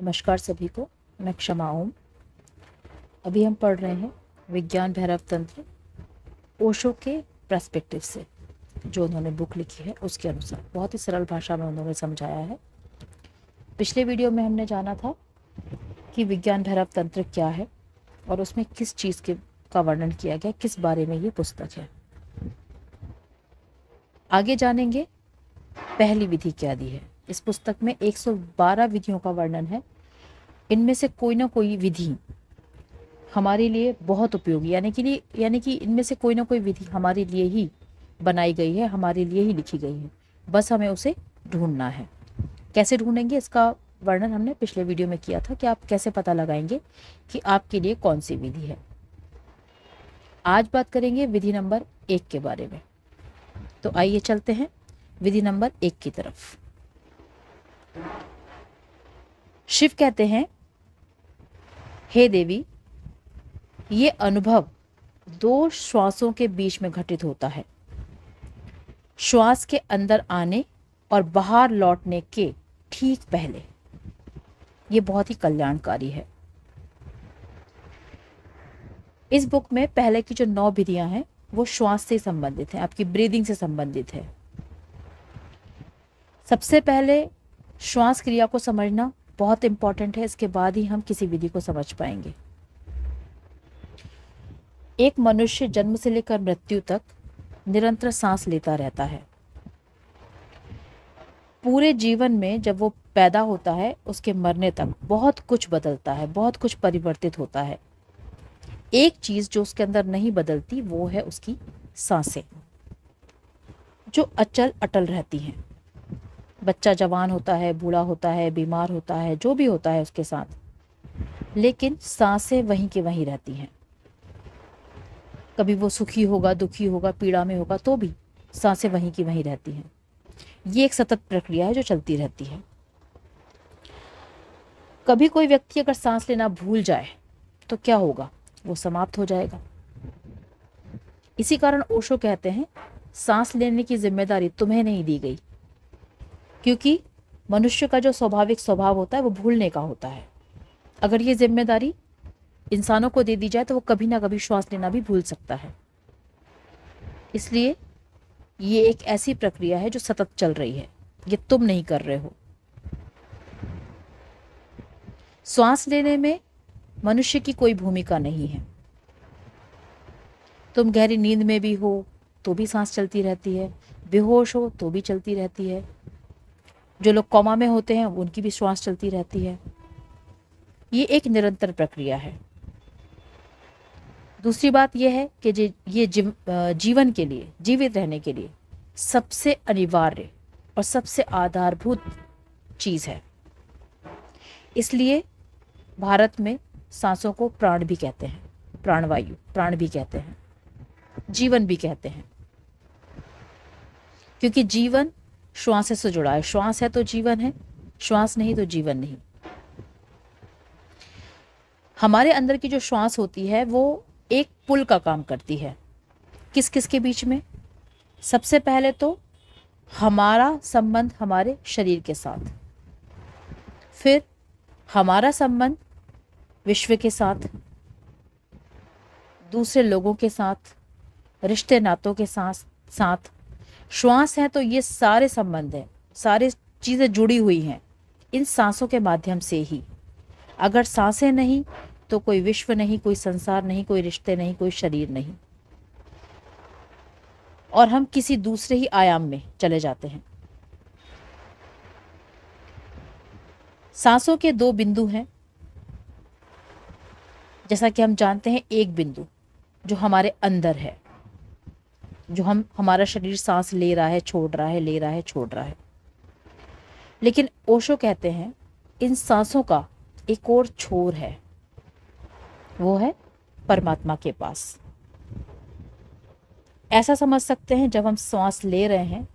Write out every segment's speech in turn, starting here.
नमस्कार सभी को। मैं क्षमा ओम। अभी हम पढ़ रहे हैं विज्ञान भैरव तंत्र ओशो के पर्सपेक्टिव से। जो उन्होंने बुक लिखी है उसके अनुसार बहुत ही सरल भाषा में उन्होंने समझाया है। पिछले वीडियो में हमने जाना था कि विज्ञान भैरव तंत्र क्या है और उसमें किस चीज़ के का वर्णन किया गया, किस बारे में ये पुस्तक है। आगे जानेंगे पहली विधि क्या दी है। इस पुस्तक में 112 विधियों का वर्णन है। इनमें से कोई ना कोई विधि हमारे लिए बहुत उपयोगी, यानी कि इनमें से कोई ना कोई विधि हमारे लिए ही बनाई गई है, हमारे लिए ही लिखी गई है। बस हमें उसे ढूंढना है। कैसे ढूंढेंगे इसका वर्णन हमने पिछले वीडियो में किया था कि आप कैसे पता लगाएंगे कि आपके लिए कौन सी विधि है। आज बात करेंगे विधि नंबर 1 के बारे में। तो आइए चलते हैं विधि नंबर 1 की तरफ। शिव कहते हैं, हे देवी, ये अनुभव 2 श्वासों के बीच में घटित होता है। श्वास के अंदर आने और बाहर लौटने के ठीक पहले। ये बहुत ही कल्याणकारी है। इस बुक में पहले की जो 9 विधियां हैं वो श्वास से संबंधित हैं, आपकी ब्रीदिंग से संबंधित है। सबसे पहले श्वास क्रिया को समझना बहुत इंपॉर्टेंट है। इसके बाद ही हम किसी विधि को समझ पाएंगे। एक मनुष्य जन्म से लेकर मृत्यु तक निरंतर सांस लेता रहता है। पूरे जीवन में जब वो पैदा होता है उसके मरने तक बहुत कुछ बदलता है, बहुत कुछ परिवर्तित होता है। एक चीज जो उसके अंदर नहीं बदलती वो है उसकी सांसें, जो अचल अटल रहती हैं। बच्चा जवान होता है, बूढ़ा होता है, बीमार होता है, जो भी होता है उसके साथ, लेकिन सांसें वहीं की वहीं रहती हैं। कभी वो सुखी होगा, दुखी होगा, पीड़ा में होगा, तो भी सांसें वहीं की वहीं रहती हैं। ये एक सतत प्रक्रिया है जो चलती रहती है। कभी कोई व्यक्ति अगर सांस लेना भूल जाए तो क्या होगा? वो समाप्त हो जाएगा। इसी कारण ओशो कहते हैं, सांस लेने की जिम्मेदारी तुम्हें नहीं दी गई, क्योंकि मनुष्य का जो स्वाभाविक स्वभाव होता है वो भूलने का होता है। अगर ये जिम्मेदारी इंसानों को दे दी जाए तो वो कभी ना कभी श्वास लेना भी भूल सकता है। इसलिए ये एक ऐसी प्रक्रिया है जो सतत चल रही है, ये तुम नहीं कर रहे हो। श्वास लेने में मनुष्य की कोई भूमिका नहीं है। तुम गहरी नींद में भी हो तो भी सांस चलती रहती है, बेहोश हो तो भी चलती रहती है। जो लोग कोमा में होते हैं उनकी भी श्वास चलती रहती है। ये एक निरंतर प्रक्रिया है। दूसरी बात यह है कि ये जीवन के लिए, जीवित रहने के लिए सबसे अनिवार्य और सबसे आधारभूत चीज़ है। इसलिए भारत में सांसों को प्राण भी कहते हैं, प्राणवायु, प्राण भी कहते हैं, जीवन भी कहते हैं, क्योंकि जीवन श्वास से जुड़ा है। श्वास है तो जीवन है, श्वास नहीं तो जीवन नहीं। हमारे अंदर की जो श्वास होती है वो एक पुल का काम करती है। किस किस के बीच में? सबसे पहले तो हमारा संबंध हमारे शरीर के साथ, फिर हमारा संबंध विश्व के साथ, दूसरे लोगों के साथ, रिश्ते नातों के साथ। श्वास है तो ये सारे संबंध हैं, सारी चीज़ें जुड़ी हुई हैं इन सांसों के माध्यम से ही। अगर सांसें नहीं तो कोई विश्व नहीं, कोई संसार नहीं, कोई रिश्ते नहीं, कोई शरीर नहीं, और हम किसी दूसरे ही आयाम में चले जाते हैं। सांसों के 2 बिंदु हैं। जैसा कि हम जानते हैं, एक बिंदु जो हमारे अंदर है, जो हमारा शरीर सांस ले रहा है, छोड़ रहा है, ले रहा है, छोड़ रहा है। लेकिन ओशो कहते हैं इन सांसों का एक और छोर है, वो है परमात्मा के पास। ऐसा समझ सकते हैं, जब हम सांस ले रहे हैं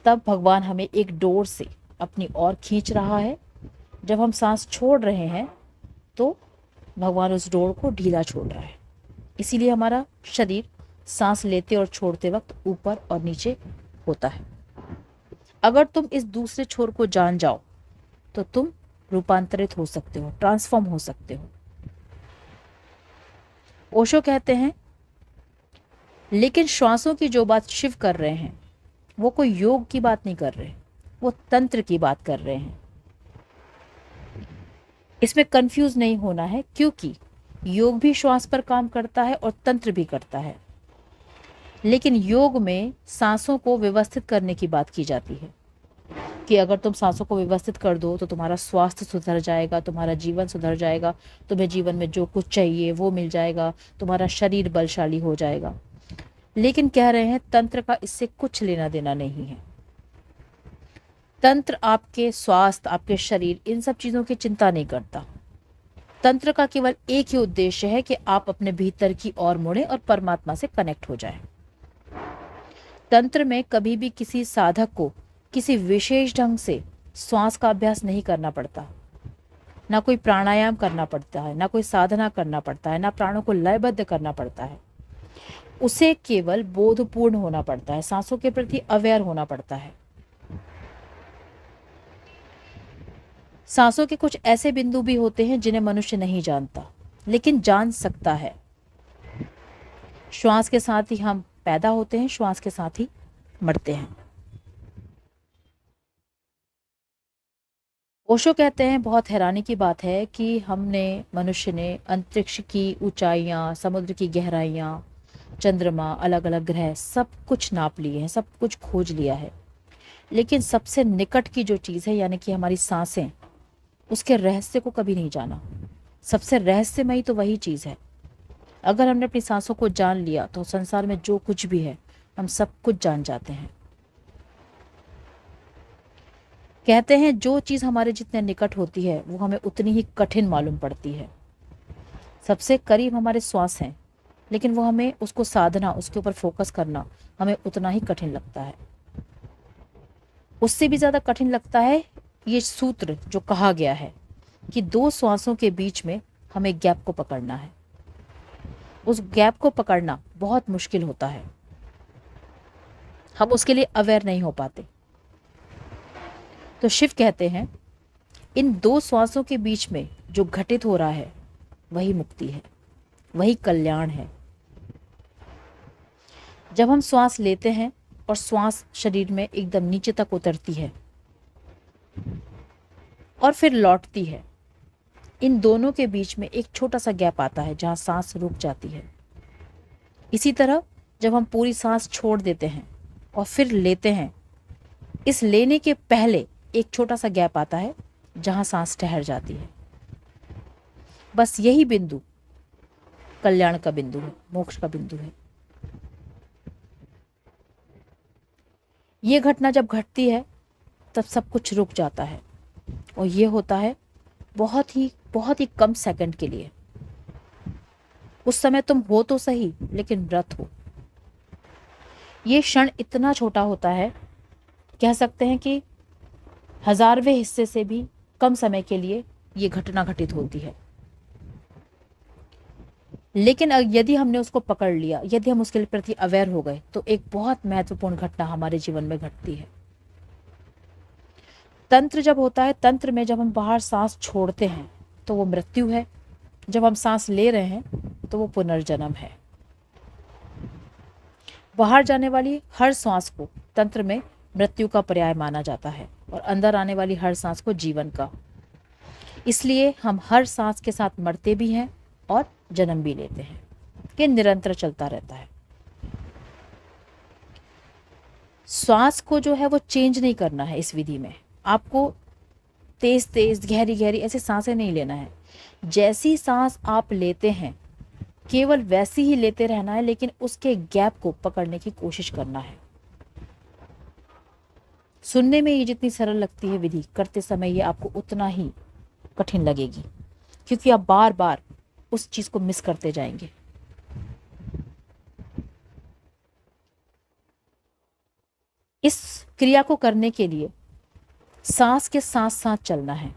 तब भगवान हमें एक डोर से अपनी ओर खींच रहा है। जब हम सांस छोड़ रहे हैं तो भगवान उस डोर को ढीला छोड़ रहा है। इसीलिए हमारा शरीर सांस लेते और छोड़ते वक्त ऊपर और नीचे होता है। अगर तुम इस दूसरे छोर को जान जाओ तो तुम रूपांतरित हो सकते हो, ट्रांसफॉर्म हो सकते हो। ओशो कहते हैं, लेकिन श्वासों की जो बात शिव कर रहे हैं वो कोई योग की बात नहीं कर रहे, वो तंत्र की बात कर रहे हैं। इसमें कंफ्यूज नहीं होना है, क्योंकि योग भी श्वास पर काम करता है और तंत्र भी करता है, लेकिन योग में सांसों को व्यवस्थित करने की बात की जाती है कि अगर तुम सांसों को व्यवस्थित कर दो तो तुम्हारा स्वास्थ्य सुधर जाएगा, तुम्हारा जीवन सुधर जाएगा, तुम्हें जीवन में जो कुछ चाहिए वो मिल जाएगा, तुम्हारा शरीर बलशाली हो जाएगा। लेकिन कह रहे हैं तंत्र का इससे कुछ लेना देना नहीं है। तंत्र आपके स्वास्थ्य, आपके शरीर, इन सब चीज़ों की चिंता नहीं करता। तंत्र का केवल एक ही उद्देश्य है कि आप अपने भीतर की ओर मुड़े और परमात्मा से कनेक्ट हो जाए। तंत्र में कभी भी किसी साधक को किसी विशेष ढंग से श्वास का अभ्यास नहीं करना पड़ता, ना कोई प्राणायाम करना पड़ता है, ना कोई साधना करना पड़ता है, ना प्राणों को लयबद्ध करना पड़ता है। उसे केवल बोधपूर्ण होना पड़ता है, सांसों के प्रति अवेयर होना पड़ता है। सांसों के कुछ ऐसे बिंदु भी होते हैं जिन्हें मनुष्य नहीं जानता, लेकिन जान सकता है। श्वास के साथ ही हम पैदा होते हैं, श्वास के साथ ही मरते हैं। ओशो कहते हैं, बहुत हैरानी की बात है कि मनुष्य ने अंतरिक्ष की ऊंचाइयां, समुद्र की गहराइयां, चंद्रमा, अलग अलग ग्रह, सब कुछ नाप लिए हैं, सब कुछ खोज लिया है, लेकिन सबसे निकट की जो चीज़ है यानी कि हमारी सांसें, उसके रहस्य को कभी नहीं जाना। सबसे रहस्यमयी तो वही चीज़ है। अगर हमने अपनी सांसों को जान लिया तो संसार में जो कुछ भी है हम सब कुछ जान जाते हैं। कहते हैं जो चीज़ हमारे जितने निकट होती है वो हमें उतनी ही कठिन मालूम पड़ती है। सबसे करीब हमारे श्वास हैं, लेकिन वो हमें उसको साधना, उसके ऊपर फोकस करना हमें उतना ही कठिन लगता है। उससे भी ज़्यादा कठिन लगता है ये सूत्र जो कहा गया है कि दो श्वासों के बीच में हमें गैप को पकड़ना है। उस गैप को पकड़ना बहुत मुश्किल होता है, हम उसके लिए अवेयर नहीं हो पाते। तो शिव कहते हैं इन दो श्वासों के बीच में जो घटित हो रहा है वही मुक्ति है, वही कल्याण है। जब हम श्वास लेते हैं और श्वास शरीर में एकदम नीचे तक उतरती है और फिर लौटती है, इन दोनों के बीच में एक छोटा सा गैप आता है जहां सांस रुक जाती है। इसी तरह जब हम पूरी सांस छोड़ देते हैं और फिर लेते हैं, इस लेने के पहले एक छोटा सा गैप आता है जहां सांस ठहर जाती है। बस यही बिंदु कल्याण का बिंदु है, मोक्ष का बिंदु है। ये घटना जब घटती है तब सब कुछ रुक जाता है, और ये होता है बहुत ही कम सेकंड के लिए। उस समय तुम हो तो सही, लेकिन व्रत हो। ये क्षण इतना छोटा होता है, कह सकते हैं कि 1000वें हिस्से से भी कम समय के लिए ये घटना घटित होती है। लेकिन यदि हमने उसको पकड़ लिया, यदि हम उसके प्रति अवेयर हो गए, तो एक बहुत महत्वपूर्ण घटना हमारे जीवन में घटती है। तंत्र जब होता है, तंत्र में जब हम बाहर सांस छोड़ते हैं तो वो मृत्यु है, जब हम सांस ले रहे हैं तो वो पुनर्जन्म है। बाहर जाने वाली हर सांस को तंत्र में मृत्यु का पर्याय माना जाता है और अंदर आने वाली हर सांस को जीवन का। इसलिए हम हर सांस के साथ मरते भी हैं और जन्म भी लेते हैं। ये निरंतर चलता रहता है। श्वास को जो है वो चेंज नहीं करना है इस विधि में। आपको तेज तेज, गहरी गहरी ऐसे सांसें नहीं लेना है। जैसी सांस आप लेते हैं केवल वैसी ही लेते रहना है, लेकिन उसके गैप को पकड़ने की कोशिश करना है। सुनने में ये जितनी सरल लगती है विधि, करते समय ये आपको उतना ही कठिन लगेगी, क्योंकि आप बार बार उस चीज को मिस करते जाएंगे। इस क्रिया को करने के लिए सांस के साथ साथ चलना है,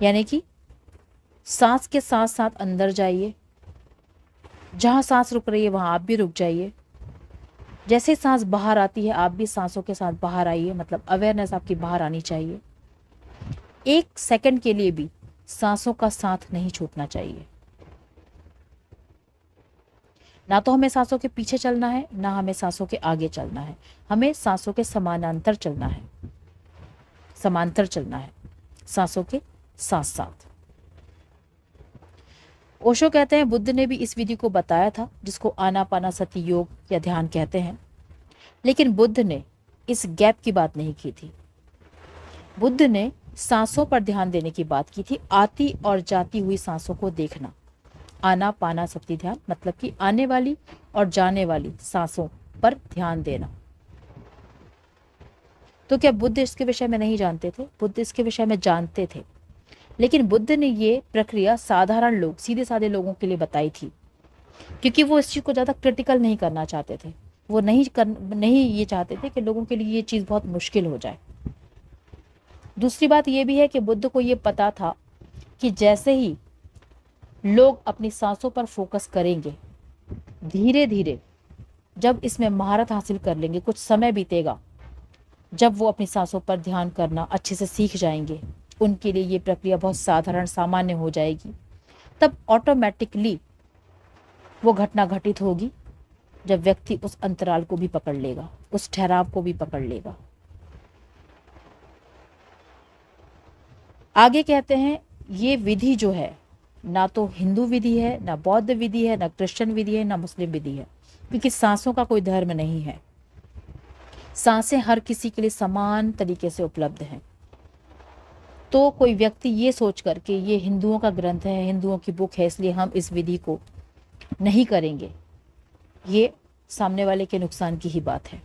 यानी कि सांस के साथ साथ अंदर जाइए, जहां सांस रुक रही है वहां आप भी रुक जाइए। जैसे सांस बाहर आती है आप भी सांसों के साथ बाहर आइए, मतलब अवेयरनेस आपकी बाहर आनी चाहिए। एक सेकंड के लिए भी सांसों का साथ नहीं छूटना चाहिए। ना तो हमें सांसों के पीछे चलना है, ना हमें सांसों के आगे चलना है, हमें सांसों के समानांतर चलना है, समांतर चलना है, सांसों के साथ साथ। ओशो कहते हैं बुद्ध ने भी इस विधि को बताया था जिसको आनापानासति योग या ध्यान कहते हैं, लेकिन बुद्ध ने इस गैप की बात नहीं की थी। बुद्ध ने सांसों पर ध्यान देने की बात की थी, आती और जाती हुई सांसों को देखना। आनापानासति ध्यान मतलब कि आने वाली और जाने वाली सांसों पर ध्यान देना। तो क्या बुद्ध इसके विषय में नहीं जानते थे? बुद्ध इसके विषय में जानते थे, लेकिन बुद्ध ने ये प्रक्रिया साधारण लोग, सीधे साधे लोगों के लिए बताई थी, क्योंकि वो इस चीज़ को ज़्यादा क्रिटिकल नहीं करना चाहते थे। वो नहीं ये चाहते थे कि लोगों के लिए ये चीज़ बहुत मुश्किल हो जाए। दूसरी बात ये भी है कि बुद्ध को ये पता था कि जैसे ही लोग अपनी सांसों पर फोकस करेंगे, धीरे धीरे जब इसमें महारत हासिल कर लेंगे, कुछ समय बीतेगा, जब वो अपनी सांसों पर ध्यान करना अच्छे से सीख जाएंगे, उनके लिए ये प्रक्रिया बहुत साधारण सामान्य हो जाएगी, तब ऑटोमेटिकली वो घटना घटित होगी जब व्यक्ति उस अंतराल को भी पकड़ लेगा, उस ठहराव को भी पकड़ लेगा। आगे कहते हैं ये विधि जो है ना तो हिंदू विधि है, ना बौद्ध विधि है, ना क्रिश्चियन विधि है, ना मुस्लिम विधि है, क्योंकि सांसों का कोई धर्म नहीं है। सांसें हर किसी के लिए समान तरीके से उपलब्ध हैं। तो कोई व्यक्ति ये सोच कर के ये हिंदुओं का ग्रंथ है, हिंदुओं की बुक है, इसलिए हम इस विधि को नहीं करेंगे, ये सामने वाले के नुकसान की ही बात है।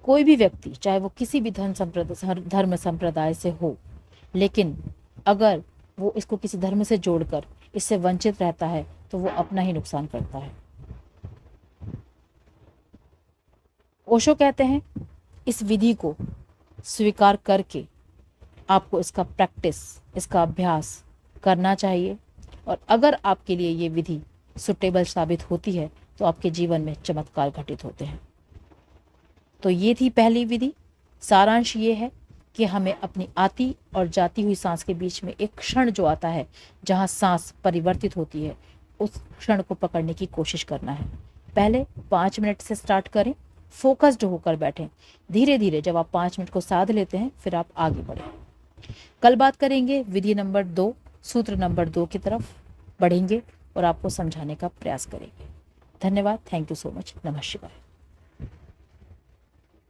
कोई भी व्यक्ति चाहे वो किसी भी धर्म संप्रदाय से हो, लेकिन अगर वो इसको किसी धर्म से जोड़कर इससे वंचित रहता है तो वो अपना ही नुकसान करता है। ओशो कहते हैं इस विधि को स्वीकार करके आपको इसका प्रैक्टिस, इसका अभ्यास करना चाहिए, और अगर आपके लिए ये विधि सुटेबल साबित होती है तो आपके जीवन में चमत्कार घटित होते हैं। तो ये थी पहली विधि। सारांश ये है कि हमें अपनी आती और जाती हुई सांस के बीच में एक क्षण जो आता है जहाँ सांस परिवर्तित होती है, उस क्षण को पकड़ने की कोशिश करना है। पहले 5 मिनट से स्टार्ट करें, फोकस्ड होकर बैठें। धीरे धीरे जब आप 5 मिनट को साध लेते हैं फिर आप आगे बढ़ें। कल बात करेंगे विधि नंबर 2, सूत्र नंबर 2 की तरफ बढ़ेंगे और आपको समझाने का प्रयास करेंगे। धन्यवाद। Thank you so much. नमः शिवाय।